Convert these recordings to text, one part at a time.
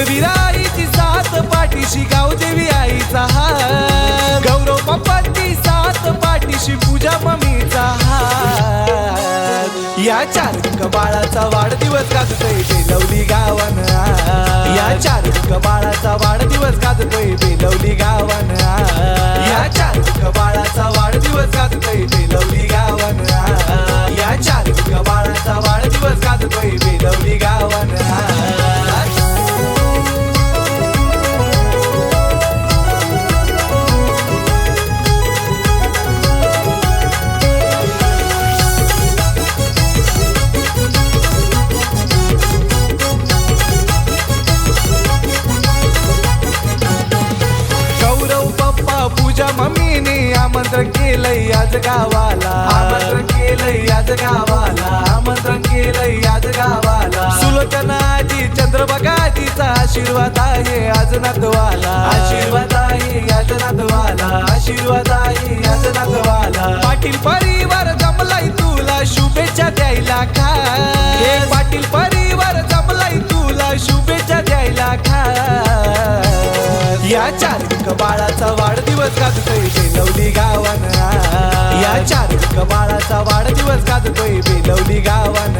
विराईची साथ पाठीशी गावदेवी आईचा हात, गौरव पप्पांची साथ पाठीशी पूजा मम्मीचा हात. या चारुक बाळाचा वाढदिवस गाजतोय बेलवली गावान, या चारुक बाळाचा वाढदिवस गाजतोय बेलवली गावान, या चारुक बाळाचा वाढदिवस गाजतोय बेलवली गावान, या चारुक बाळाचा वाढदिवस गाजतोय बेलवली गावान. पूजा मम्मीने आमंत्रण केलंय आज गावाला, आमंत्रण केलंय आज गावाला, आमंत्रण केलंय आज गावाला. सुलोचना आजी चंद्रभागाजीचा आशीर्वाद आहे आज नातवाला, आशीर्वाद आहे आज नातवाला, आशीर्वाद आहे आज नातवाला. पाटील परिवार जमलाय तुला शुभेच्छा द्यायला खा, हे पाटील परिवार जमलाय तुला शुभेच्छा द्यायला खा. या चारुक बाळाचा वाढदिवस गाजतोय बेलवली गावान, या चारुक बाळाचा वाढदिवस गाजतोय बेलवली गावान,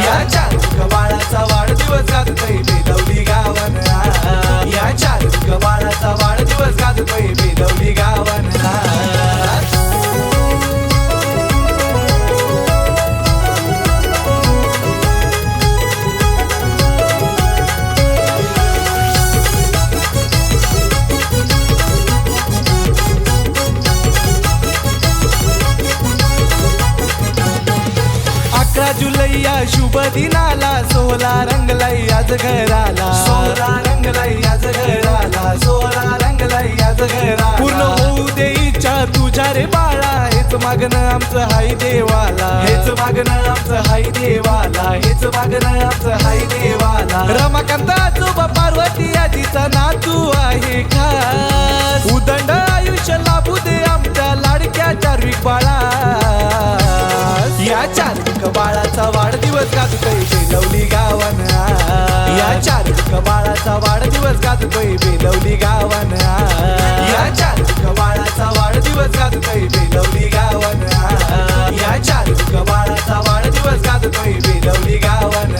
या चारुक बाळाचा वाढदिवस गाजतोय बेलवली गावान, या चारुक बाळाचा वाढदिवस गाजतोय बेलवली गावान. जुलैया शुभ दिनाला सोहळा रंगलाई आज घराला, सोहळा रंगलाई आज घराला, सोहळा रंगलाई आज घराला. पूर्ण होऊ दे इच्छा तुझ्या रे बाळा, हेच मागणं आमचं हाय देवाला, हेच मागणं आमचं हाय देवाला, हेच मागणं आमचं हाय देवाला. रमाकांत आजोबा पार्वती आजीचा नातू आहे खास, उदंड आयुष्य लाभू दे आमच्या लाडक्या चार्विक बाळा. या चारुक बाळाचा वाढदिवस गाजतोय बेलवली गावान, या चारुक बाळाचा वाढदिवस गाजतोय बेलवली गावान, या चारुक बाळाचा वाढदिवस गाजतोय बेलवली गावान, या चारुक बाळाचा वाढदिवस गाजतोय बेलवली गावान.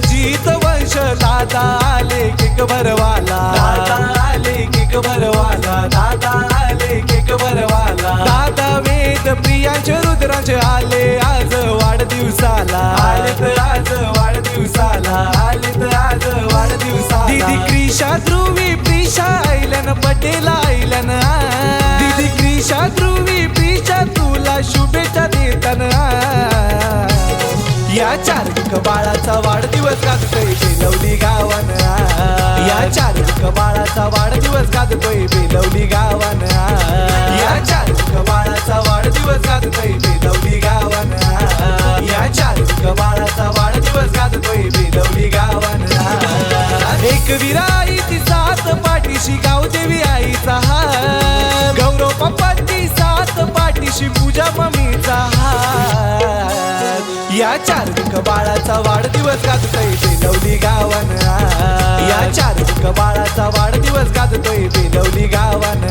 जीत वंश दादा आले केक भरवाला, दादा आले केक भरवाला, दादा आले केक भरवाला. दादा वेद प्रियांश रुद्रांश आले आज वाढदिवसाला, आलेत आज वाढदिवसाला, आलेत आज वाढदिवसाला. दीदी क्रिशा ध्रुवी प्रिशा आयलन पटेल आयलन, दीदी क्रिशा ध्रुवी प्रिशा तुला शुभेच्छा देताना. या चारुक बाळाचा वाढदिवस गाजतोय बेलवली गावान, या चारुक बाळाचा वाढदिवस गाजतोय बेलवली गावान, या चारुक बाळाचा वाढदिवस गाजतोय बेलवली गावान, या चारुक बाळाचा वाढदिवस गाजतोय बेलवली गावान. एक विराईची साथ पाठीशी गावदेवी आईचा हात, गौरव पप्पांची साथ पाठीशी पूजा मम्मीचा हात. या चारुक बाळाचा वाढदिवस गाजतोय बेलवली गावान, या चारुक बाळाचा वाढदिवस गाजतोय बेलवली गावान.